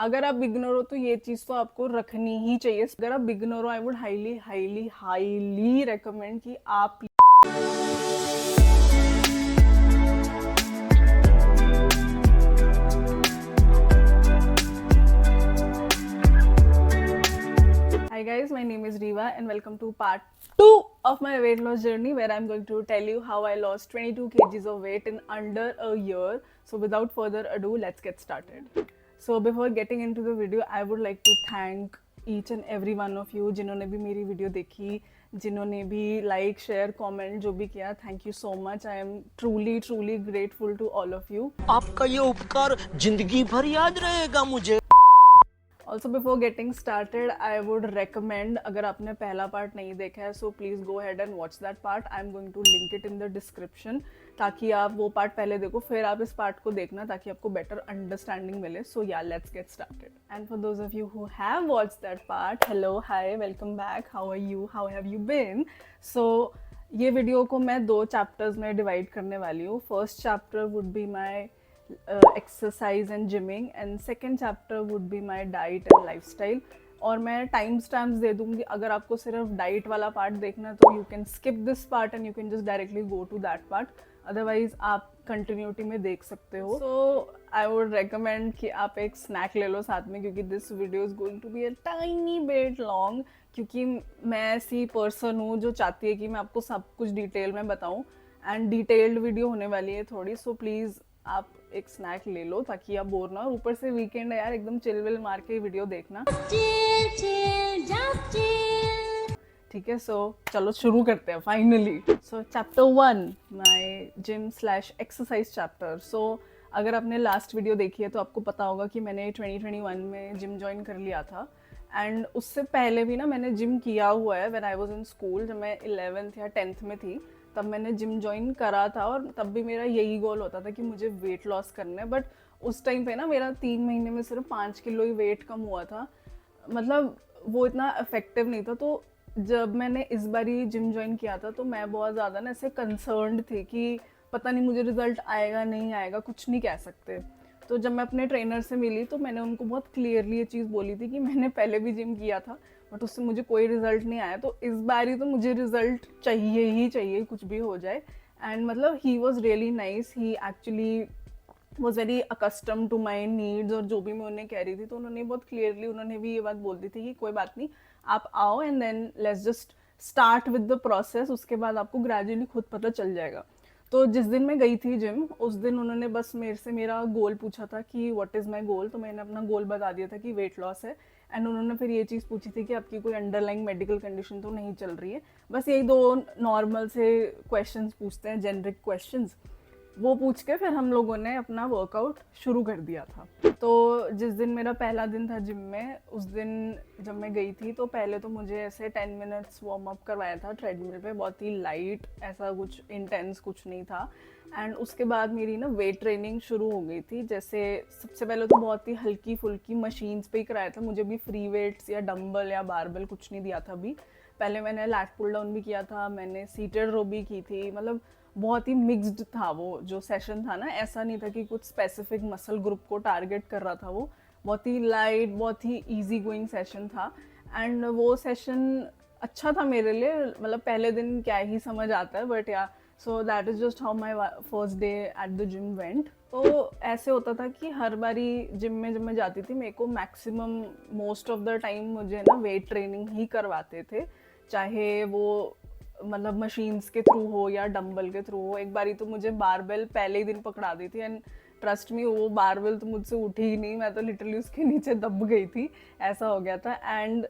अगर आप बिगनर हो तो ये चीज़ तो आपको रखनी ही चाहिए। अगर आप बिगनर हो, I would highly highly highly recommend कि आप Hi guys, my name is Riva and welcome to part 2 of my weight loss journey where I'm going to tell you how I lost 22 kgs of weight in under a year. So without further ado, let's get started. So before getting into the video, I would like to thank each and every one of you जिन्होंने भी मेरी video देखी, जिन्होंने भी like share comment जो भी किया, thank you so much. I am truly grateful to all of you. आपका ये उपकार जिंदगी भर याद रहेगा मुझे. Also before getting started I would recommend, अगर आपने पहला पार्ट नहीं देखा है so please go ahead and watch that part. I am going to link it in the description ताकि आप वो पार्ट पहले देखो फिर आप इस पार्ट को देखना ताकि आपको बेटर अंडरस्टैंडिंग मिले. So ya let's get started. And for those of you who have watch that part, hello, hi, welcome back. How are you, how have you been? So ये वीडियो को मैं 2 chapters में divide करने वाली हूँ. First chapter would be my exercise and gymming and second chapter would be my diet and lifestyle. और मैं time stamps दे दूंगी. अगर आपको सिर्फ डाइट वाला पार्ट देखना है तो you can skip this part and you can just directly go to that part. Otherwise आप कंटिन्यूटी में देख सकते हो. सो आई वुड रिकमेंड कि आप एक स्नैक ले लो साथ में क्योंकि this video is going to be a tiny bit long. क्योंकि मैं ऐसी पर्सन हूँ जो चाहती है कि मैं आपको सब कुछ डिटेल में बताऊँ एंड डिटेल्ड वीडियो होने वाली है थोड़ी. सो प्लीज़ आप एक स्नैक ले लो ताकि आप बोर ना हो. ऊपर से वीकेंड है यार, एकदम चिल विल मार के वीडियो देखना. ठीक है, सो चलो शुरू करते हैं finally. So chapter 1, my gym slash exercise chapter. So अगर आपने लास्ट वीडियो देखी है तो आपको पता होगा कि मैंने 2021 में जिम ज्वाइन कर लिया था. एंड उससे पहले भी ना मैंने जिम किया हुआ है. When I was in school, जब मैं 11th या 10th में थी तब मैंने जिम ज्वाइन करा था और तब भी मेरा यही गोल होता था कि मुझे वेट लॉस करना है. बट उस टाइम पे ना मेरा 3 महीने में सिर्फ 5 किलो ही वेट कम हुआ था. मतलब वो इतना इफेक्टिव नहीं था. तो जब मैंने इस बार ही जिम ज्वाइन किया था तो मैं बहुत ज़्यादा ना ऐसे कंसर्न्ड थी कि पता नहीं मुझे रिजल्ट आएगा नहीं आएगा, कुछ नहीं कह सकते. तो जब मैं अपने ट्रेनर से मिली तो मैंने उनको बहुत क्लियरली ये चीज़ बोली थी कि मैंने पहले भी जिम किया था बट उससे मुझे कोई रिजल्ट नहीं आया. तो इस बार ही तो मुझे रिजल्ट चाहिए ही चाहिए, कुछ भी हो जाए. एंड मतलब he was really nice. He actually was very accustom to my needs. और जो भी मैं उन्हें कह रही थी तो उन्होंने बहुत क्लियरली उन्होंने भी ये बात बोल दी थी कि कोई बात नहीं, आप आओ and then let's just start with the process. उसके बाद आपको ग्रेजुअली खुद पता चल जाएगा. तो जिस दिन मैं गई थी जिम उस दिन उन्होंने बस मेरे से मेरा गोल पूछा था कि व्हाट इज़ माय गोल. तो मैंने अपना गोल बता दिया था कि वेट लॉस है. एंड उन्होंने फिर ये चीज़ पूछी थी कि आपकी कोई अंडरलाइंग मेडिकल कंडीशन तो नहीं चल रही है. बस यही 2 नॉर्मल से क्वेश्चंस पूछते हैं, जेनरिक क्वेश्चंस. वो पूछ के फिर हम लोगों ने अपना वर्कआउट शुरू कर दिया था. तो जिस दिन मेरा पहला दिन था जिम में, उस दिन जब मैं गई थी तो पहले तो मुझे ऐसे 10 मिनट्स वार्म अप करवाया था ट्रेडमिल पे. बहुत ही लाइट, ऐसा कुछ इंटेंस कुछ नहीं था. एंड उसके बाद मेरी ना वेट ट्रेनिंग शुरू हो गई थी. जैसे सबसे पहले तो बहुत ही हल्की फुल्की मशीन्स पे ही कराया था. मुझे भी फ्री वेट्स या डंबल या बारबल कुछ नहीं दिया था अभी. पहले मैंने लैट पुल डाउन भी किया था, मैंने सीटेड रो भी की थी. मतलब बहुत ही मिक्स्ड था वो जो सेशन था ना. ऐसा नहीं था कि कुछ स्पेसिफिक मसल ग्रुप को टारगेट कर रहा था. वो बहुत ही लाइट, बहुत ही इजी गोइंग सेशन था. एंड वो सेशन अच्छा था मेरे लिए. मतलब पहले दिन क्या ही समझ आता है, बट या so that is just how my first day at the gym went. तो ऐसे होता था कि हर बारी जिम में जब मैं जाती थी मेरे को maximum most of the time मुझे ना वेट ट्रेनिंग ही करवाते थे, चाहे वो मतलब मशीन्स के थ्रू हो या डंबल के थ्रू हो. एक बारी तो मुझे बारबेल पहले ही दिन पकड़ा दी थी एंड ट्रस्ट मी वो बारबेल तो मुझसे उठी ही नहीं. मैं तो लिटरली उसके नीचे दब गई थी, ऐसा हो गया था. And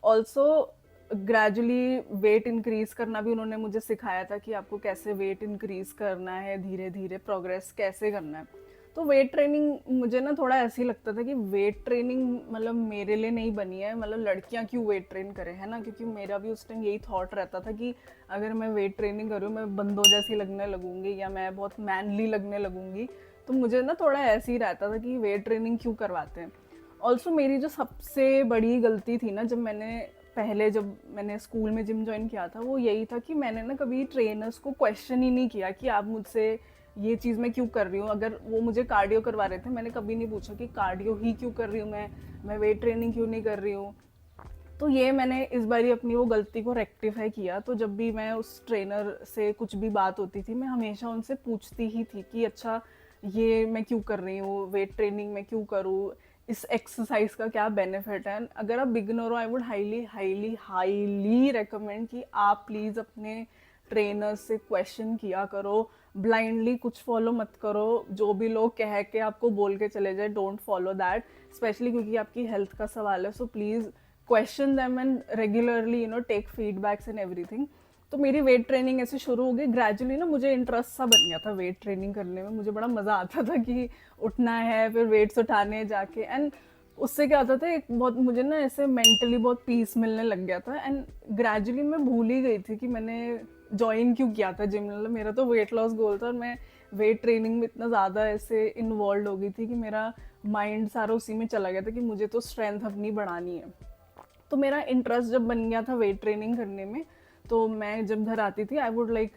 also gradually weight increase करना भी उन्होंने मुझे सिखाया था कि आपको कैसे वेट इंक्रीज़ करना है, धीरे धीरे प्रोग्रेस कैसे करना है. तो वेट ट्रेनिंग मुझे ना थोड़ा ऐसे ही लगता था कि वेट ट्रेनिंग मतलब मेरे लिए नहीं बनी है. मतलब लड़कियां क्यों वेट ट्रेन करें, है ना. क्योंकि मेरा भी उस टाइम यही थॉट रहता था कि अगर मैं वेट ट्रेनिंग करूँ मैं बंदों जैसी लगने लगूंगी या मैं बहुत मैनली लगने लगूंगी. तो मुझे ना थोड़ा ऐसे ही रहता था कि वेट ट्रेनिंग क्यों करवाते हैं. ऑल्सो मेरी जो सबसे बड़ी गलती थी ना जब मैंने स्कूल में जिम ज्वाइन किया था वो यही था कि मैंने ना कभी ट्रेनर्स को क्वेश्चन ही नहीं किया कि आप मुझसे ये चीज़ मैं क्यों कर रही हूँ। अगर वो मुझे कार्डियो करवा रहे थे, मैंने कभी नहीं पूछा कि कार्डियो ही क्यों कर रही हूँ मैं वेट ट्रेनिंग क्यों नहीं कर रही हूँ। तो ये मैंने इस बारी अपनी वो गलती को रेक्टिफाई किया। तो जब भी मैं उस ट्रेनर से कुछ भी बात होती थी, मैं हमेशा उनसे पूछती ही थी कि अच्छा ये मैं क्यों कर रही हूँ, वेट ट्रेनिंग मैं क्यों करूँ, इस एक्सरसाइज का क्या बेनिफिट है। अगर आप बिगिनर हो, I would highly highly highly recommend कि आप प्लीज़ अपने ट्रेनर से क्वेश्चन किया करो। ब्लाइंडली कुछ फॉलो मत करो, जो भी लोग कह के आपको बोल के चले जाए, डोंट फॉलो दैट, स्पेशली क्योंकि आपकी हेल्थ का सवाल है। So please question them and regularly take feedbacks and everything. तो मेरी वेट ट्रेनिंग ऐसे शुरू हो गई ग्रेजुअली ना, मुझे इंटरेस्ट सा बन गया था वेट ट्रेनिंग करने में। मुझे बड़ा मज़ा आता था कि उठना है, फिर वेट्स उठाने जाके, एंड उससे क्या होता था, एक बहुत मुझे ना ऐसे मेंटली बहुत पीस मिलने लग गया था। एंड ग्रेजुअली मैं भूल ही गई थी कि मैंने ज्वाइन क्यों किया था जिम। मतलब मेरा तो वेट लॉस गोल था और मैं वेट ट्रेनिंग में इतना ज़्यादा ऐसे इन्वॉल्व हो गई थी कि मेरा माइंड सारा उसी में चला गया था कि मुझे तो स्ट्रेंथ अपनी बढ़ानी है। तो मेरा इंटरेस्ट जब बन गया था वेट ट्रेनिंग करने में, तो मैं जब घर आती थी I would like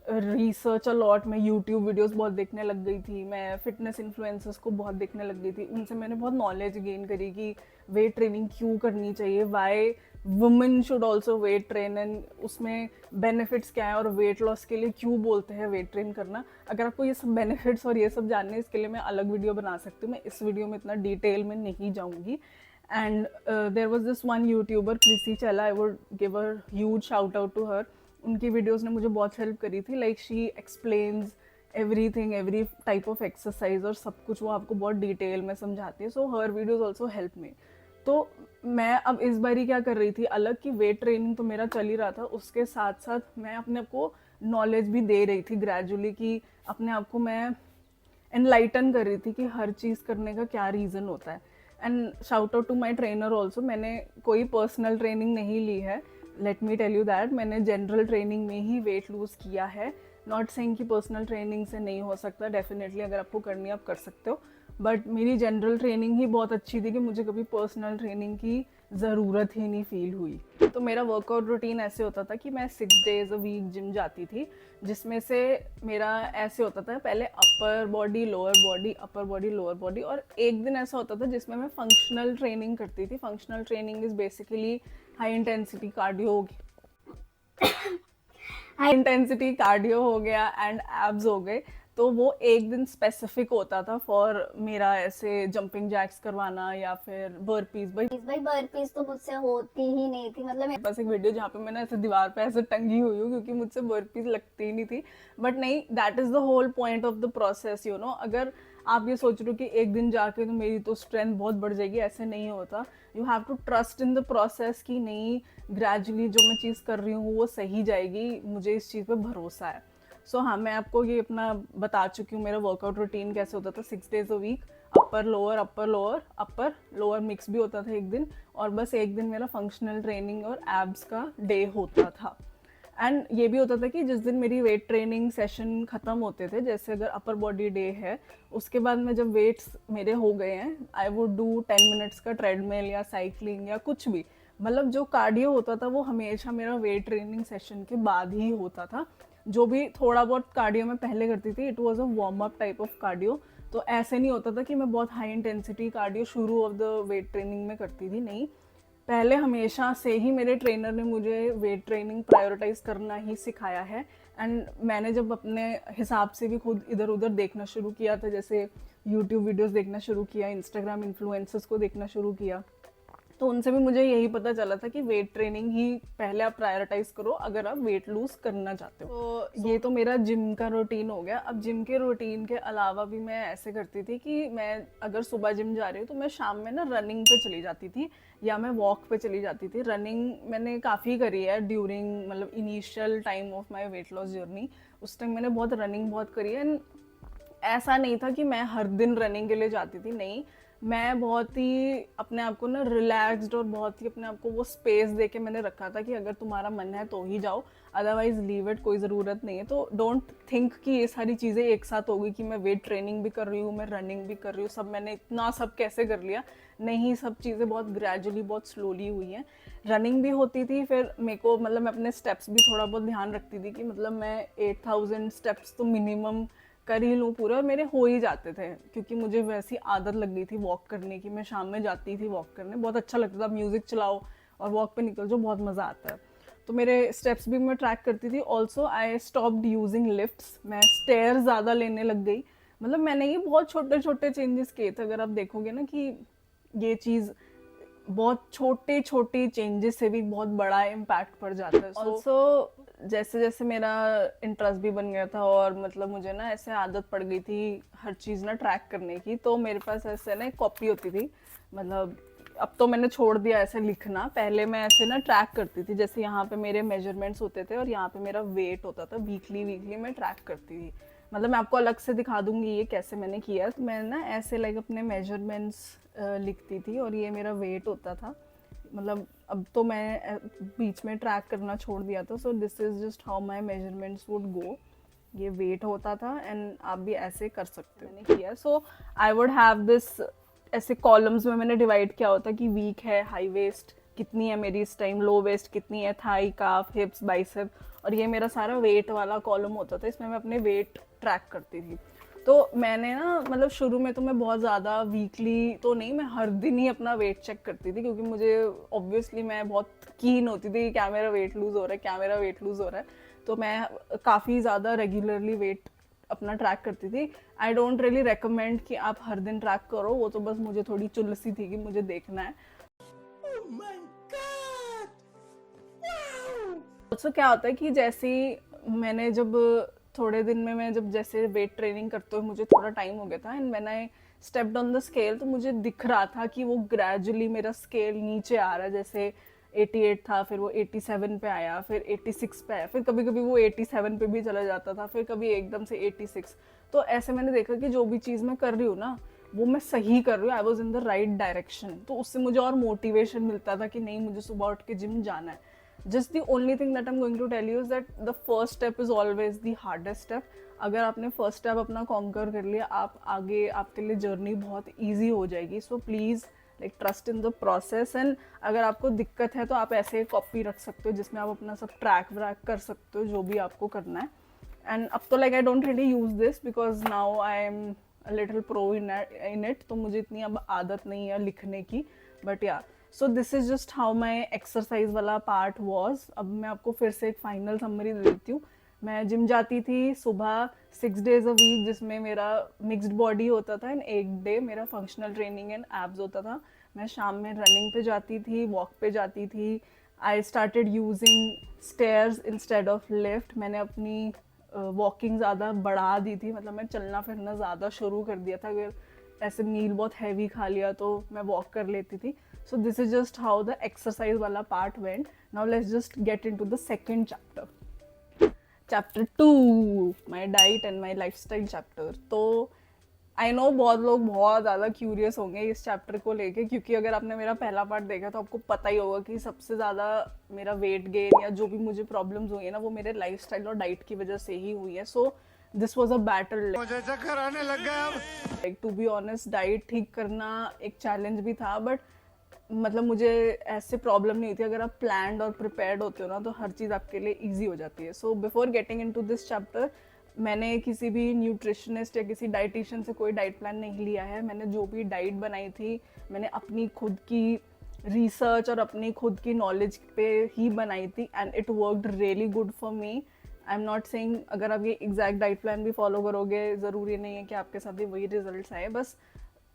research a lot. मैं यूट्यूब वीडियोस बहुत देखने लग गई थी, मैं फिटनेस इन्फ्लुएंसर्स को बहुत देखने लग गई थी, उनसे मैंने बहुत नॉलेज गेन करी कि वेट ट्रेनिंग क्यों करनी चाहिए, Y women should also weight train, and उसमें बेनिफिट्स क्या है, और वेट लॉस के लिए क्यों बोलते हैं वेट ट्रेन करना। अगर आपको ये सब बेनिफिट्स और ये सब जानने, इसके लिए मैं अलग वीडियो बना सकती हूँ, मैं इस वीडियो में इतना डिटेल में नहीं जाऊँगी। And there was this one YouTuber, Chrissy Chella, I would give a huge shout out to her. उनकी वीडियोस ने मुझे बहुत हेल्प करी थी। Like she explains everything, every type of exercise और सब कुछ वो आपको बहुत डिटेल में समझाती है। सो हर वीडियोस ऑल्सो हेल्प मी। तो मैं अब इस बारी क्या कर रही थी अलग, कि वेट ट्रेनिंग तो मेरा चल ही रहा था, उसके साथ साथ मैं अपने आप को नॉलेज भी दे रही थी ग्रेजुअली, कि अपने आप को मैं एनलाइटन कर रही थी कि हर चीज़ करने का क्या रीज़न होता है। And shout out to my trainer also. मैंने कोई पर्सनल ट्रेनिंग नहीं ली है, let me tell you that. मैंने जनरल ट्रेनिंग में ही वेट लूज़ किया है। नॉट सेइंग कि पर्सनल ट्रेनिंग से नहीं हो सकता, डेफिनेटली अगर आपको करनी है आप कर सकते हो, बट मेरी जनरल ट्रेनिंग ही बहुत अच्छी थी कि मुझे कभी पर्सनल ट्रेनिंग की ज़रूरत ही नहीं फील हुई। तो मेरा वर्कआउट रूटीन ऐसे होता था कि मैं 6 days अ वीक जिम जाती थी, जिसमें से मेरा ऐसे होता था पहले upper body lower body, upper body lower body, और एक दिन ऐसा होता था जिसमें मैं फंक्शनल ट्रेनिंग करती थी। Functional training is basically high intensity cardio, high intensity cardio हो गया एंड एब्स हो गए। तो वो एक दिन स्पेसिफिक होता था फॉर मेरा ऐसे जंपिंग जैक्स करवाना या फिर बर्पीज। भाई बर्पीज तो मुझसे होती ही नहीं थी। मतलब बस एक वीडियो जहाँ पे मैंने ऐसे दीवार पे ऐसे टंगी हुई हूँ क्योंकि मुझसे बर्पीज लगती ही नहीं थी। बट नहीं, that is the whole point of the process, you know. अगर आप ये सोच रहे हो कि एक दिन जाके तो मेरी तो स्ट्रेंथ बहुत बढ़ जाएगी, ऐसे नहीं होता। You have to trust in the process कि नहीं, ग्रेजुअली जो मैं चीज़ कर रही हूँ वो सही जाएगी, मुझे इस चीज़ पे भरोसा है। सो हाँ, मैं आपको ये अपना बता चुकी हूँ मेरा वर्कआउट रूटीन कैसे होता था। 6 days a week, upper lower upper lower upper lower mix भी होता था एक दिन, और बस एक दिन मेरा फंक्शनल ट्रेनिंग और एब्स का डे होता था। एंड ये भी होता था कि जिस दिन मेरी वेट ट्रेनिंग सेशन ख़त्म होते थे, जैसे अगर अपर बॉडी डे है, उसके बाद में जब वेट्स मेरे हो गए हैं, आई वुड डू 10 मिनट्स का ट्रेडमिल या साइकिलिंग या कुछ भी। मतलब जो कार्डियो होता था वो हमेशा मेरा वेट ट्रेनिंग सेशन के बाद ही होता था। जो भी थोड़ा बहुत कार्डियो मैं पहले करती थी, it was a warm up type of cardio. तो ऐसे नहीं होता था कि मैं बहुत हाई इंटेंसिटी कार्डियो शुरू ऑफ द वेट ट्रेनिंग में करती थी, नहीं। पहले हमेशा से ही मेरे ट्रेनर ने मुझे वेट ट्रेनिंग प्रायोरिटाइज करना ही सिखाया है। एंड मैंने जब अपने हिसाब से भी खुद इधर उधर देखना शुरू किया था, जैसे यूट्यूब वीडियोस देखना शुरू किया, इंस्टाग्राम इन्फ्लुएंसर्स को देखना शुरू किया, तो उनसे भी मुझे यही पता चला था कि वेट ट्रेनिंग ही पहले आप प्रायोरिटाइज करो अगर आप वेट लूज करना चाहते हो। तो ये तो मेरा जिम का रूटीन हो गया। अब जिम के रूटीन के अलावा भी मैं ऐसे करती थी कि मैं अगर सुबह जिम जा रही हूँ तो मैं शाम में ना रनिंग पे चली जाती थी या मैं वॉक पे चली जाती थी। रनिंग मैंने काफ़ी करी है ड्यूरिंग, मतलब initial time of my weight loss journey. उस टाइम मैंने बहुत रनिंग बहुत करी है। एंड ऐसा नहीं था कि मैं हर दिन रनिंग के लिए जाती थी, नहीं। मैं बहुत ही अपने आप को ना रिलैक्स्ड और बहुत ही अपने आप को वो स्पेस दे के मैंने रखा था कि अगर तुम्हारा मन है तो ही जाओ, अदरवाइज लीव इट, कोई ज़रूरत नहीं है। तो डोंट थिंक कि ये सारी चीज़ें एक साथ होगी कि मैं वेट ट्रेनिंग भी कर रही हूँ, मैं रनिंग भी कर रही हूँ, सब मैंने इतना सब कैसे कर लिया। नहीं, सब चीज़ें बहुत ग्रेजुअली बहुत स्लोली हुई हैं। रनिंग भी होती थी, फिर मेरे को मतलब मैं अपने स्टेप्स भी थोड़ा बहुत ध्यान रखती थी कि मतलब मैं 8000 स्टेप्स तो मिनिमम कर ही लूँ पूरे, और मेरे हो ही जाते थे क्योंकि मुझे वैसी आदत लग गई थी वॉक करने की। मैं शाम में जाती थी वॉक करने, बहुत अच्छा लगता था, म्यूज़िक चलाओ और वॉक पे निकल जाओ, बहुत मज़ा आता है। तो मेरे स्टेप्स भी मैं ट्रैक करती थी। Also I stopped using lifts, मैं स्टेयर ज़्यादा लेने लग गई। मतलब मैंने ये बहुत छोटे छोटे चेंजेस किए थे। अगर आप देखोगे ना कि ये चीज़ बहुत छोटे छोटे चेंजेस से भी बहुत बड़ा इम्पैक्ट पड़ जाता है। ऑल्सो जैसे जैसे मेरा इंटरेस्ट भी बन गया था और मतलब मुझे ना ऐसे आदत पड़ गई थी हर चीज़ ना ट्रैक करने की, तो मेरे पास ऐसे ना एक कॉपी होती थी। मतलब अब तो मैंने छोड़ दिया ऐसे लिखना, पहले मैं ऐसे ना ट्रैक करती थी। जैसे यहाँ पे मेरे मेजरमेंट्स होते थे और यहाँ पे मेरा वेट होता था, वीकली वीकली मैं ट्रैक करती थी। मतलब मैं आपको अलग से दिखा दूंगी ये कैसे मैंने किया। तो मैं ना ऐसे लाइक अपने मेजरमेंट्स लिखती थी और ये मेरा वेट होता था। मतलब अब तो मैं बीच में ट्रैक करना छोड़ दिया था। So this is just how my measurements would go. ये वेट होता था एंड आप भी ऐसे कर सकते हो। मैंने किया, so I would have this ऐसे कॉलम्स में मैंने डिवाइड किया होता कि वीक है, हाई वेस्ट कितनी है मेरी इस टाइम, लो वेस्ट कितनी है, थाई, काफ, हिप्स, बाइसेप, और ये मेरा सारा वेट वाला कॉलम होता था। इसमें मैं अपने वेट ट्रैक करती थी। तो मैंने ना मतलब शुरू में तो मैं बहुत ज़्यादा वीकली तो नहीं, मैं हर दिन ही अपना वेट चेक करती थी क्योंकि मुझे ऑब्वियसली मैं बहुत कीन होती थी कि क्या मेरा वेट लूज़ हो रहा है, क्या मेरा वेट लूज़ हो रहा है। तो मैं काफ़ी ज़्यादा रेगुलरली वेट अपना ट्रैक करती थी। आई डोंट रियली रेकमेंड कि आप हर दिन ट्रैक करो, वो तो बस मुझे थोड़ी चुलसी थी कि मुझे देखना है। तो क्या होता है कि जैसे मैंने जब थोड़े दिन में मैं जब जैसे वेट ट्रेनिंग करते हुए मुझे थोड़ा टाइम हो गया था एंड मैंने स्टेप्ड ऑन द स्केल, तो मुझे दिख रहा था कि वो ग्रेजुअली मेरा स्केल नीचे आ रहा है। जैसे 88 था, फिर वो 87 पे आया, फिर 86 पे आया, फिर कभी कभी वो 87 पे भी चला जाता था, फिर कभी एकदम से 86। तो ऐसे मैंने देखा कि जो भी चीज़ मैं कर रही हूँ ना वो मैं सही कर रही हूँ, I was in the right direction. तो उससे मुझे और मोटिवेशन मिलता था कि नहीं, मुझे सुबह उठ के जिम जाना है। Just the only thing that I'm going to tell you is that the first step is always the hardest step. अगर आपने फर्स्ट स्टेप अपना कॉन्कर कर लिया, आप आगे आपके लिए जर्नी बहुत ईजी हो जाएगी। So please like trust in the process. And अगर आपको दिक्कत है तो आप ऐसे कॉपी रख सकते हो जिसमें आप अपना सब ट्रैक व्रैक कर सकते हो जो भी आपको करना है। एंड अब तो like I don't really use this because now I am a little pro in it, तो मुझे इतनी अब आदत नहीं है लिखने की। बट या, so this is just how my exercise वाला पार्ट वॉज। अब मैं आपको फिर से एक फाइनल समरी दे देती हूँ। मैं जिम जाती थी सुबह 6 days a week, जिसमें मेरा मिक्स्ड बॉडी होता था एंड एक डे मेरा फंक्शनल ट्रेनिंग एंड एब्स होता था। मैं शाम में रनिंग पे जाती थी, वॉक पे जाती थी। I started using stairs instead of lift. मैंने अपनी वॉकिंग ज़्यादा बढ़ा दी थी, मतलब मैं चलना फिरना ज़्यादा शुरू कर दिया था। अगर ऐसे मील बहुत हैवी खा लिया तो मैं वॉक कर लेती थी। So this is just how the exercise वाला part went. Now let's just get into the second chapter. Chapter 2, my diet and my lifestyle chapter. तो आई नो बहुत लोग बहुत ज़्यादा क्यूरियस होंगे इस चैप्टर को लेके, क्योंकि अगर आपने मेरा पहला पार्ट देखा तो आपको पता ही होगा कि सबसे ज़्यादा मेरा वेट गेन या जो भी मुझे प्रॉब्लम्स हुई है ना वो मेरे लाइफस्टाइल और डाइट की वजह से ही हुई है। So this was a battle. मुझे चक्कर आने लग गया। Like to be honest, diet ठीक करना एक चैलेंज भी था, बट मतलब मुझे ऐसे प्रॉब्लम नहीं होती। अगर आप प्लान्ड और प्रिपेयर्ड होते हो ना तो हर चीज़ आपके लिए इजी हो जाती है। So before getting into this chapter, मैंने किसी भी न्यूट्रिशनिस्ट या किसी डाइटिशियन से कोई डाइट प्लान नहीं लिया है। मैंने जो भी डाइट बनाई थी मैंने अपनी खुद की रिसर्च और अपनी खुद की नॉलेज पे ही बनाई थी and it worked really good for me. I am not saying अगर आप ये एग्जैक्ट डाइट प्लान भी फॉलो करोगे ज़रूरी नहीं है कि आपके साथ भी वही रिजल्ट्स आए। बस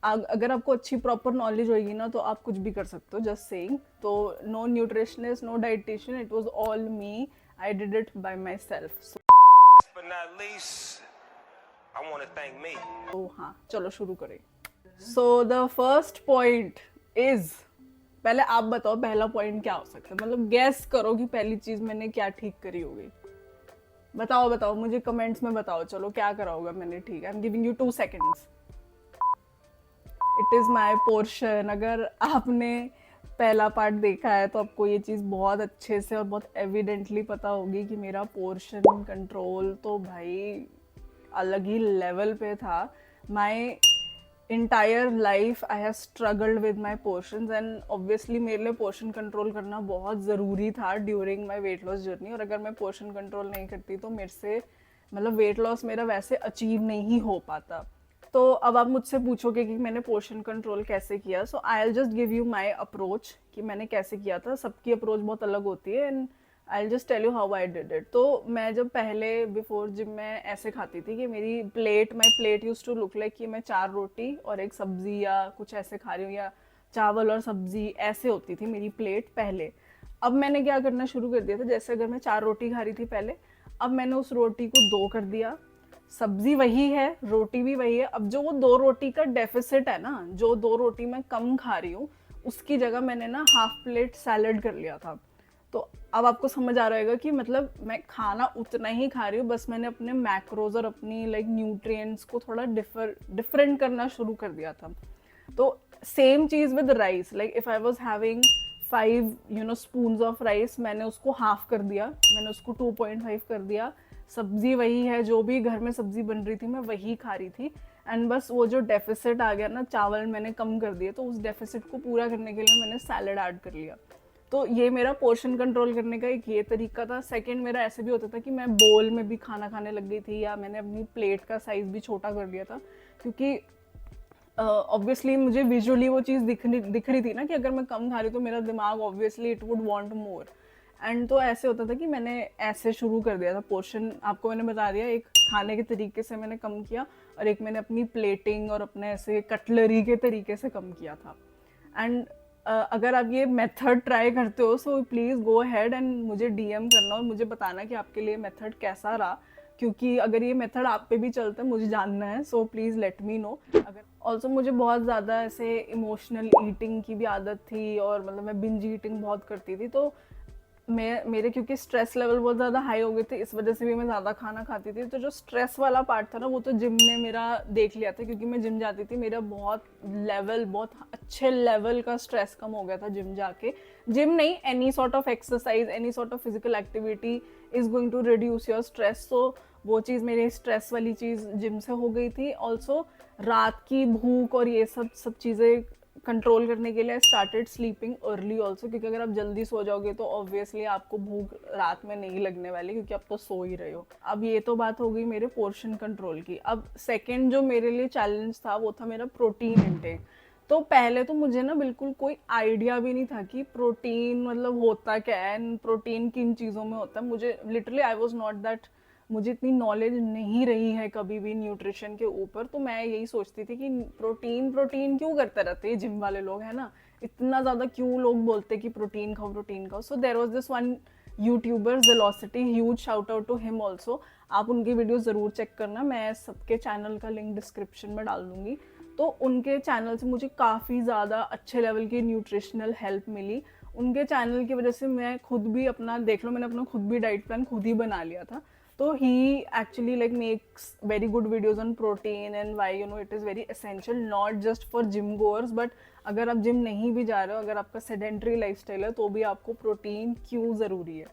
अगर आपको अच्छी प्रॉपर नॉलेज होगी ना तो आप कुछ भी कर सकते हो, जस्ट सेइंग। तो no nutritionist, no dietitian, it was all me. I did it by myself. But not least, I want to thank me. तो हाँ, चलो शुरू करें। So the first point is, पहले आप बताओ पहला पॉइंट क्या हो सकता है। मतलब गैस करो कि पहली चीज मैंने क्या ठीक करी होगी। बताओ बताओ मुझे कमेंट्स में बताओ। चलो क्या करा होगा मैंने ठीक। I am giving you 2 seconds. It is my portion. अगर आपने पहला पार्ट देखा है तो आपको ये चीज़ बहुत अच्छे से और बहुत एविडेंटली पता होगी कि मेरा पोर्शन कंट्रोल तो भाई अलग ही लेवल पे था। My entire life I have struggled with my portions and obviously मेरे लिए पोर्शन कंट्रोल करना बहुत ज़रूरी था during my weight loss journey. और अगर मैं पोर्शन कंट्रोल नहीं करती तो मेरे से मतलब वेट लॉस मेरा वैसे अचीव नहीं हो पाता। तो अब आप मुझसे पूछोगे कि मैंने पोर्शन कंट्रोल कैसे किया, so I will just give you my approach कि मैंने कैसे किया था। सबकी अप्रोच बहुत अलग होती है and I will just tell you how I did it. तो मैं जब पहले बिफोर जिम में ऐसे खाती थी कि मेरी my plate used to look like कि मैं 4 रोटी और एक सब्जी या कुछ ऐसे खा रही हूँ, या चावल और सब्जी ऐसे होती थी मेरी प्लेट पहले। अब मैंने क्या करना शुरू कर दिया था, जैसे अगर मैं 4 रोटी खा रही थी पहले, अब मैंने उस रोटी को 2 कर दिया, सब्जी वही है, रोटी भी वही है। अब जो वो 2 रोटी का डेफिसिट है ना, जो 2 रोटी मैं कम खा रही हूँ, उसकी जगह मैंने ना हाफ प्लेट सैलड कर लिया था। तो अब आपको समझ आ रहा होगा कि मतलब मैं खाना उतना ही खा रही हूँ, बस मैंने अपने मैक्रोज और अपनी लाइक न्यूट्रिएंट्स को थोड़ा डिफरेंट करना शुरू कर दिया था। तो same cheese with rice, like if I was having 5 spoons of rice, मैंने उसको हाफ कर दिया, मैंने उसको 2.5 कर दिया। सब्जी वही है, जो भी घर में सब्जी बन रही थी मैं वही खा रही थी, एंड बस वो जो डेफिसिट आ गया ना, चावल मैंने कम कर दिए, तो उस डेफिसिट को पूरा करने के लिए मैंने सैलड ऐड कर लिया। तो ये मेरा पोर्शन कंट्रोल करने का एक ये तरीका था। सेकंड, मेरा ऐसे भी होता था कि मैं बोल में भी खाना खाने लग गई थी, या मैंने अपनी प्लेट का साइज़ भी छोटा कर दिया था, क्योंकि ऑब्वियसली मुझे विजुअली वो चीज़ दिख रही थी ना कि अगर मैं कम खा रही हूँ तो मेरा दिमाग obviously it would want more. And तो ऐसे होता था कि मैंने ऐसे शुरू कर दिया था पोर्शन। आपको मैंने बता दिया, एक खाने के तरीके से मैंने कम किया, और एक मैंने अपनी प्लेटिंग और अपने ऐसे कटलरी के तरीके से कम किया था। एंड अगर आप ये मेथड ट्राई करते हो, सो प्लीज़ गो अहेड एंड मुझे डीएम करना और मुझे बताना कि आपके लिए मेथड कैसा रहा, क्योंकि अगर ये मेथड आप पे भी चलता है मुझे जानना है। So please let me know. अगर ऑल्सो मुझे बहुत ज़्यादा ऐसे इमोशनल ईटिंग की भी आदत थी, और मतलब मैं बिंज ईटिंग बहुत करती थी, तो मेरे क्योंकि स्ट्रेस लेवल बहुत ज़्यादा हाई हो गए थे, इस वजह से भी मैं ज़्यादा खाना खाती थी। तो जो स्ट्रेस वाला पार्ट था ना, वो तो जिम ने मेरा देख लिया था, क्योंकि मैं जिम जाती थी, मेरा बहुत अच्छे लेवल का स्ट्रेस कम हो गया था जिम जाके। जिम नहीं, any sort of exercise, any sort of physical activity is going to reduce your stress. So वो चीज़, मेरी स्ट्रेस वाली चीज़ जिम से हो गई थी। ऑल्सो रात की भूख और ये सब चीज़ें कंट्रोल करने के लिए आई स्टार्टेड स्लीपिंग अर्ली ऑल्सो, क्योंकि अगर आप जल्दी सो जाओगे तो ऑब्वियसली आपको भूख रात में नहीं लगने वाली, क्योंकि आप तो सो ही रहे हो। अब ये तो बात हो गई मेरे पोर्शन कंट्रोल की। अब सेकंड जो मेरे लिए चैलेंज था वो था मेरा प्रोटीन इंटेक। तो पहले तो मुझे ना बिल्कुल कोई आइडिया भी नहीं था कि प्रोटीन मतलब होता क्या है, प्रोटीन किन चीज़ों में होता है। मुझे literally I was not that, मुझे इतनी नॉलेज नहीं रही है कभी भी न्यूट्रिशन के ऊपर। तो मैं यही सोचती थी कि प्रोटीन क्यों करते रहते हैं जिम वाले लोग, है ना, इतना ज़्यादा क्यों लोग बोलते कि प्रोटीन खाओ। So there was this one YouTuber जेलोसिटी, huge shout out to him also. आप उनकी वीडियो ज़रूर चेक करना, मैं सबके चैनल का लिंक डिस्क्रिप्शन में डाल दूँगी। तो उनके चैनल से मुझे काफ़ी ज़्यादा अच्छे लेवल की न्यूट्रिशनल हेल्प मिली। उनके चैनल की वजह से मैं खुद भी अपना, देख लो, मैंने अपना खुद भी डाइट प्लान खुद ही बना लिया था। तो he actually like makes very good videos on protein and why it is very essential, not just for gym goers, but अगर आप जिम नहीं भी जा रहे हो, अगर आपका सेडेंट्री लाइफस्टाइल है, तो भी आपको प्रोटीन क्यों ज़रूरी है।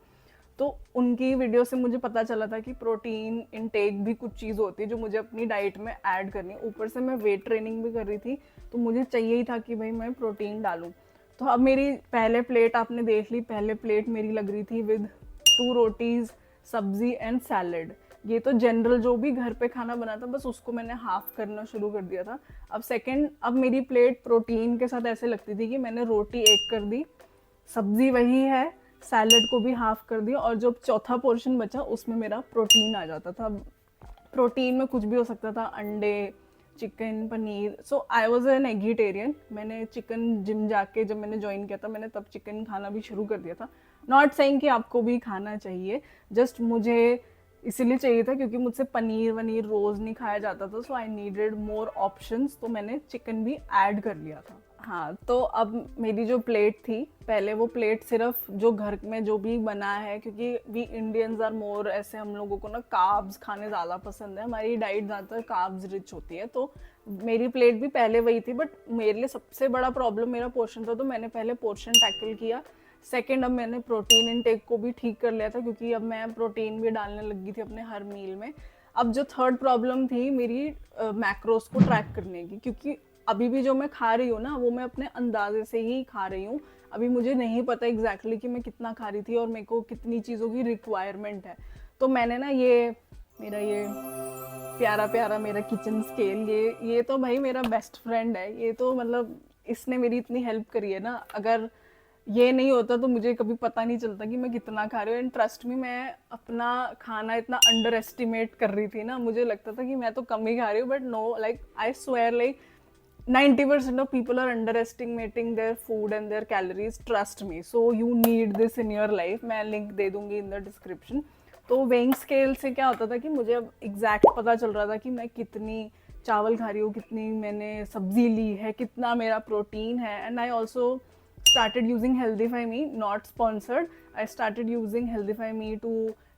तो उनकी वीडियो से मुझे पता चला था कि प्रोटीन इनटेक भी कुछ चीज़ होती है जो मुझे अपनी डाइट में ऐड करनी है। ऊपर से मैं वेट ट्रेनिंग भी कर रही थी, तो मुझे चाहिए ही था कि भाई मैं प्रोटीन डालूँ। तो अब मेरी पहले प्लेट आपने देख ली, पहले प्लेट मेरी लग रही थी विद 2 रोटीज़, सब्जी एंड सैलड। ये तो जनरल जो भी घर पे खाना बना था, बस उसको मैंने हाफ करना शुरू कर दिया था। अब मेरी प्लेट प्रोटीन के साथ ऐसे लगती थी कि मैंने रोटी 1 कर दी, सब्जी वही है, सैलड को भी हाफ कर दिया, और जो चौथा पोर्शन बचा उसमें मेरा प्रोटीन आ जाता था। प्रोटीन में कुछ भी हो सकता था, अंडे, chicken, paneer. So I was an eggetarian. मैंने चिकन जिम जाके जब मैंने ज्वाइन किया था, मैंने तब चिकन खाना भी शुरू कर दिया था। नॉट सेइंग कि आपको भी खाना चाहिए, जस्ट मुझे इसीलिए चाहिए था क्योंकि मुझसे पनीर वनीर रोज़ नहीं खाया जाता था। सो आई नीडेड मोर ऑप्शंस, तो मैंने चिकन भी ऐड कर लिया था। हाँ, तो अब मेरी जो प्लेट थी, पहले वो प्लेट सिर्फ जो घर में जो भी बना है, क्योंकि वी इंडियंस आर मोर ऐसे, हम लोगों को ना कार्ब्स खाने ज़्यादा पसंद है, हमारी डाइट ज़्यादातर कार्ब्स रिच होती है। तो मेरी प्लेट भी पहले वही थी, बट मेरे लिए सबसे बड़ा प्रॉब्लम मेरा पोर्शन था, तो मैंने पहले पोर्शन टैकल किया। सेकेंड, अब मैंने प्रोटीन इनटेक को भी ठीक कर लिया था, क्योंकि अब मैं प्रोटीन भी डालने लगी थी अपने हर मील में। अब जो थर्ड प्रॉब्लम थी मेरी मैक्रोस को ट्रैक करने की, क्योंकि अभी भी जो मैं खा रही हूँ ना, वो मैं अपने अंदाजे से ही खा रही हूँ। अभी मुझे नहीं पता एग्जैक्टली कि मैं कितना खा रही थी और मेरे को कितनी चीज़ों की रिक्वायरमेंट है। तो मैंने ना ये मेरा ये प्यारा प्यारा मेरा किचन स्केल, ये तो भाई मेरा बेस्ट फ्रेंड है। ये तो मतलब इसने मेरी इतनी हेल्प करी है ना, अगर ये नहीं होता तो मुझे कभी पता नहीं चलता कि मैं कितना खा रही हूँ। एंड ट्रस्ट मी, मैं अपना खाना इतना अंडर एस्टिमेट कर रही थी ना, मुझे लगता था कि मैं तो कम ही खा रही हूँ, but no, like I swear, like 90% of people are underestimating their food and their calories, trust me. So you need this in your life. मैं लिंक दे दूंगी in the description. तो वेइंग स्केल से क्या होता था कि मुझे अब एग्जैक्ट पता चल रहा था कि मैं कितनी चावल खा रही हूँ, कितनी मैंने सब्जी ली है, कितना मेरा प्रोटीन है। And I also started using Healthify Me, not sponsored. I started using Healthify Me to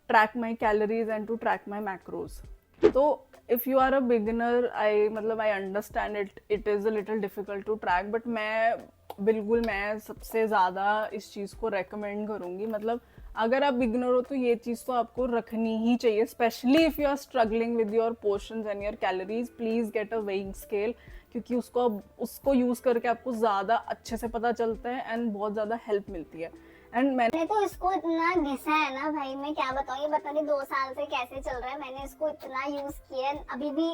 track my calories and to track my macros. So if you are a beginner, I understand it is a little difficult to track, but मैं सबसे ज़्यादा इस चीज़ को recommend करूँगी। मतलब अगर आप beginner हो तो ये चीज़ तो आपको रखनी ही चाहिए, specially if you are struggling with your portions and your calories. Please get a weighing scale, क्योंकि उसको यूज़ करके आपको ज़्यादा अच्छे से पता चलता है एंड बहुत ज़्यादा हेल्प मिलती है। एंड मैंने तो इसको इतना घिसा है ना भाई, मैं क्या बताऊँ, ये पता नहीं 2 साल से कैसे चल रहा है। मैंने इसको इतना यूज किया है, अभी भी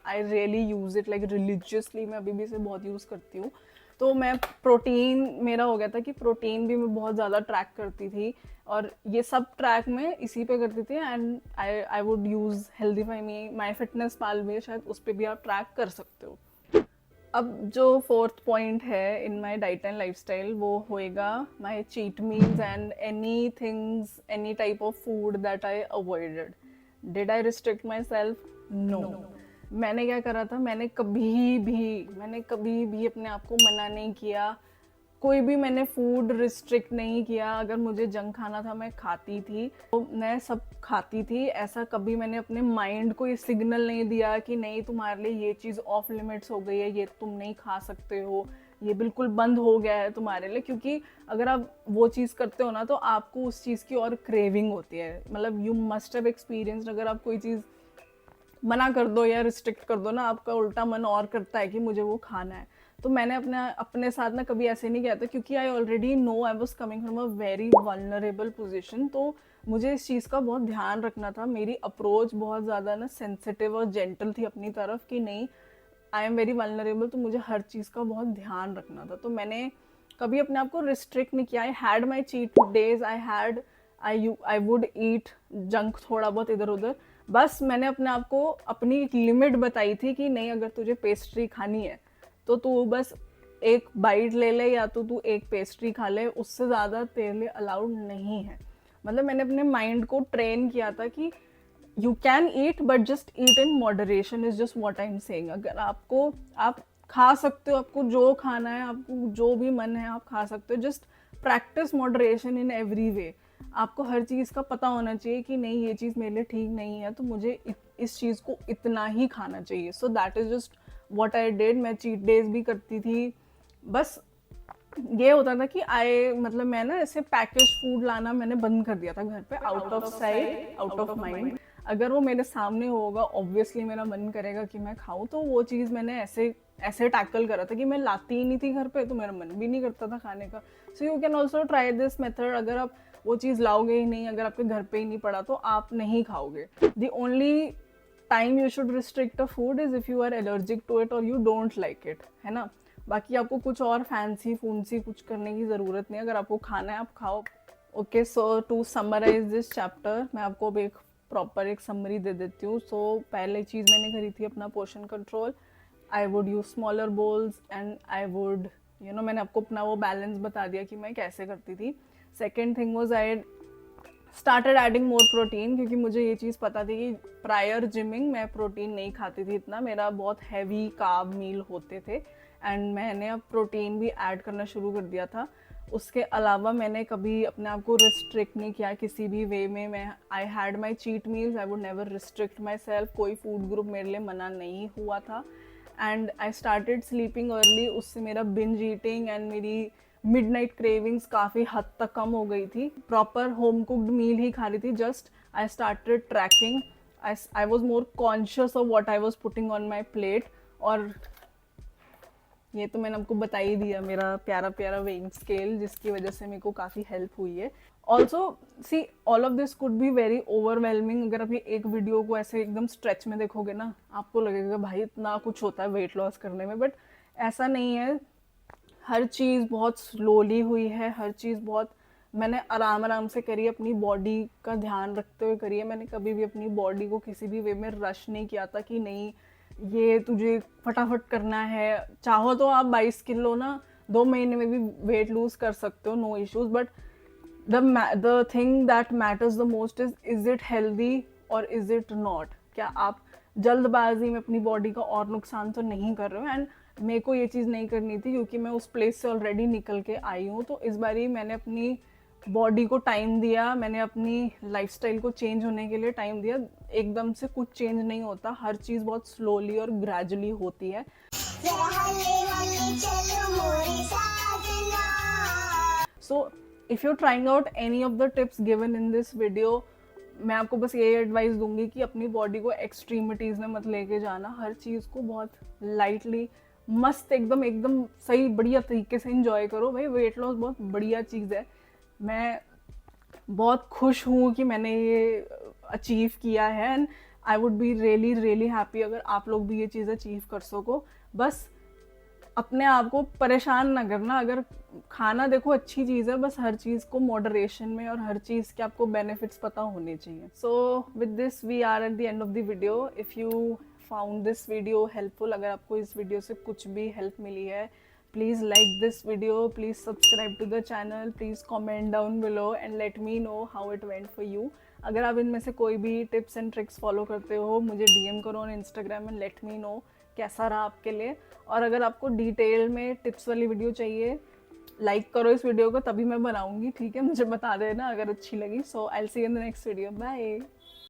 I really use it like religiously. मैं अभी भी इसे बहुत यूज़ करती हूँ। तो मैं प्रोटीन, मेरा हो गया था कि प्रोटीन भी मैं बहुत ज़्यादा ट्रैक करती थी, और ये सब ट्रैक मैं इसी पे करती थी। And I would use HealthifyMe, my fitness pal में शायद उस पर भी आप ट्रैक कर सकते हो। अब जो 4th पॉइंट है in my diet and lifestyle, वो होएगा my cheat meals and any things, any type of food that I avoided. Did I restrict myself? No. मैंने क्या करा था, मैंने कभी भी अपने आप को मना नहीं किया, कोई भी मैंने फूड रिस्ट्रिक्ट नहीं किया। अगर मुझे जंक खाना था मैं खाती थी, तो मैं सब खाती थी। ऐसा कभी मैंने अपने माइंड को ये सिग्नल नहीं दिया कि नहीं, तुम्हारे लिए ये चीज़ ऑफ लिमिट्स हो गई है, ये तुम नहीं खा सकते हो, ये बिल्कुल बंद हो गया है तुम्हारे लिए। क्योंकि अगर आप वो चीज़ करते हो ना तो आपको उस चीज़ की और क्रेविंग होती है। मतलब यू मस्ट हैव एक्सपीरियंस्ड, अगर आप कोई चीज़ मना कर दो या रिस्ट्रिक्ट कर दो ना, आपका उल्टा मन और करता है कि मुझे वो खाना है। तो मैंने अपने साथ ना कभी ऐसे नहीं किया था, क्योंकि I already know I was coming from a very vulnerable position. तो मुझे इस चीज़ का बहुत ध्यान रखना था। मेरी अप्रोच बहुत ज़्यादा ना सेंसिटिव और जेंटल थी अपनी तरफ कि नहीं, आई एम वेरी वल्नरेबल, तो मुझे हर चीज़ का बहुत ध्यान रखना था। तो मैंने कभी अपने आप को रिस्ट्रिक्ट नहीं किया। आई had my cheat days, I would eat junk थोड़ा बहुत इधर उधर। बस मैंने अपने आप को अपनी एक लिमिट बताई थी कि नहीं, अगर तुझे पेस्ट्री खानी है तो तू बस एक बाइट ले ले, या तो तू एक पेस्ट्री खा ले, उससे ज़्यादा तेरे लिए अलाउड नहीं है। मतलब मैंने अपने माइंड को ट्रेन किया था कि you can eat but just eat in moderation, is just what I am saying. अगर आप खा सकते हो, आपको जो खाना है, आपको जो भी मन है आप खा सकते हो, just practice moderation in every way. आपको हर चीज़ का पता होना चाहिए कि नहीं, ये चीज़ मेरे लिए ठीक नहीं है, तो मुझे इस चीज़ को इतना ही खाना चाहिए। So that is just what I did. मैं चीट डेज भी करती थी। बस ये होता था कि मैं ना ऐसे पैकेज फूड लाना मैंने बंद कर दिया था घर पे, out of sight out of mind. अगर वो मेरे सामने होगा ऑब्वियसली मेरा मन करेगा कि मैं खाऊं, तो वो चीज़ मैंने ऐसे टैकल करा था कि मैं लाती ही नहीं थी घर पे, तो मेरा मन भी नहीं करता था खाने का। So you can also try this method. अगर आप वो चीज़ लाओगे ही नहीं, अगर आपके घर पे ही नहीं पड़ा, तो आप नहीं खाओगे। The only time you should restrict a food is if you are allergic to it और यू डोंट लाइक इट, है ना। बाकी आपको कुछ और फैंसी कुछ करने की ज़रूरत नहीं। अगर आपको खाना है आप खाओ। Okay, so to summarise this chapter, मैं आपको अब एक प्रॉपर एक समरी दे देती हूँ। सो पहले चीज़ मैंने करी थी अपना portion control. I would use smaller bowls and I would मैंने आपको अपना वो बैलेंस बता दिया कि मैं कैसे करती थी। Second thing was I started adding more protein, क्योंकि मुझे ये चीज़ पता थी कि प्रायर जिमिंग मैं प्रोटीन नहीं खाती थी इतना, मेरा बहुत हैवी कार्ब मील होते थे। एंड मैंने अब प्रोटीन भी ऐड करना शुरू कर दिया था। उसके अलावा मैंने कभी अपने आप को रिस्ट्रिक्ट नहीं किया किसी भी वे में। मैं I had my cheat meals, I would never restrict myself. कोई फूड ग्रुप मेरे लिए मना नहीं हुआ था। And I started sleeping early, उससे मेरा बिंज ईटिंग एंड मेरी मिडनाइट क्रेविंग्स काफ़ी हद तक कम हो गई थी। प्रॉपर होम कुक्ड मील ही खा रही थी। Just I started tracking, I was more conscious of what I was putting on my plate. और ये तो मैंने आपको बता ही दिया, मेरा प्यारा प्यारा वेइंग स्केल, जिसकी वजह से मेरे को काफ़ी हेल्प हुई है। Also see all of this could be very overwhelming. अगर आप ये एक वीडियो को ऐसे एकदम स्ट्रेच में देखोगे ना, आपको लगेगा भाई इतना कुछ होता है वेट लॉस करने में, बट ऐसा नहीं है। हर चीज़ बहुत स्लोली हुई है, हर चीज़ बहुत मैंने आराम आराम से करी, अपनी बॉडी का ध्यान रखते हुए करी है। मैंने कभी भी अपनी बॉडी को किसी भी वे में रश नहीं किया था कि नहीं ये तुझे फटाफट करना है। चाहो तो आप 22 किलो ना 2 महीने में भी वेट लूज कर सकते हो, no issues, but the thing that matters the most is it healthy और इज इट नॉट। क्या आप जल्दबाजी में अपनी बॉडी का और नुकसान तो नहीं कर रहे हो? एंड मेरे को ये चीज़ नहीं करनी थी क्योंकि मैं उस प्लेस से ऑलरेडी निकल के आई हूँ। तो इस बारी मैंने अपनी बॉडी को टाइम दिया, मैंने अपनी लाइफस्टाइल को चेंज होने के लिए टाइम दिया। एकदम से कुछ चेंज नहीं होता, हर चीज़ बहुत स्लोली और ग्रेजुअली होती है। So if you trying out any of the tips given in this video, मैं आपको बस ये एडवाइस दूंगी कि अपनी बॉडी को एक्सट्रीमिटीज़ में मत लेके जाना। हर चीज़ को बहुत लाइटली मस्त एकदम एकदम सही बढ़िया तरीके से इंजॉय करो। भाई वेट लॉस बहुत बढ़िया चीज़ है। मैं बहुत खुश हूँ कि मैंने ये अचीव किया है and I would be really really happy अगर आप लोग भी ये चीज़ अचीव कर सको। बस अपने आप को परेशान ना करना। अगर खाना देखो अच्छी चीज़ है, बस हर चीज़ को मॉडरेशन में और हर चीज़ के आपको बेनिफिट्स पता होने चाहिए। So with this we are at the end of the video. If you found this video helpful, अगर आपको इस वीडियो से कुछ भी हेल्प मिली है, please like this video, please subscribe to the channel, please comment down below and let me know how it went for you. अगर आप इनमें से कोई भी टिप्स एंड ट्रिक्स फॉलो करते हो, मुझे DM करो on Instagram and let me know कैसा रहा आपके लिए। और अगर आपको डिटेल में टिप्स वाली वीडियो चाहिए, लाइक करो इस वीडियो को, तभी मैं बनाऊंगी, ठीक है? मुझे बता देना अगर अच्छी लगी। So I will see you in the next video, bye.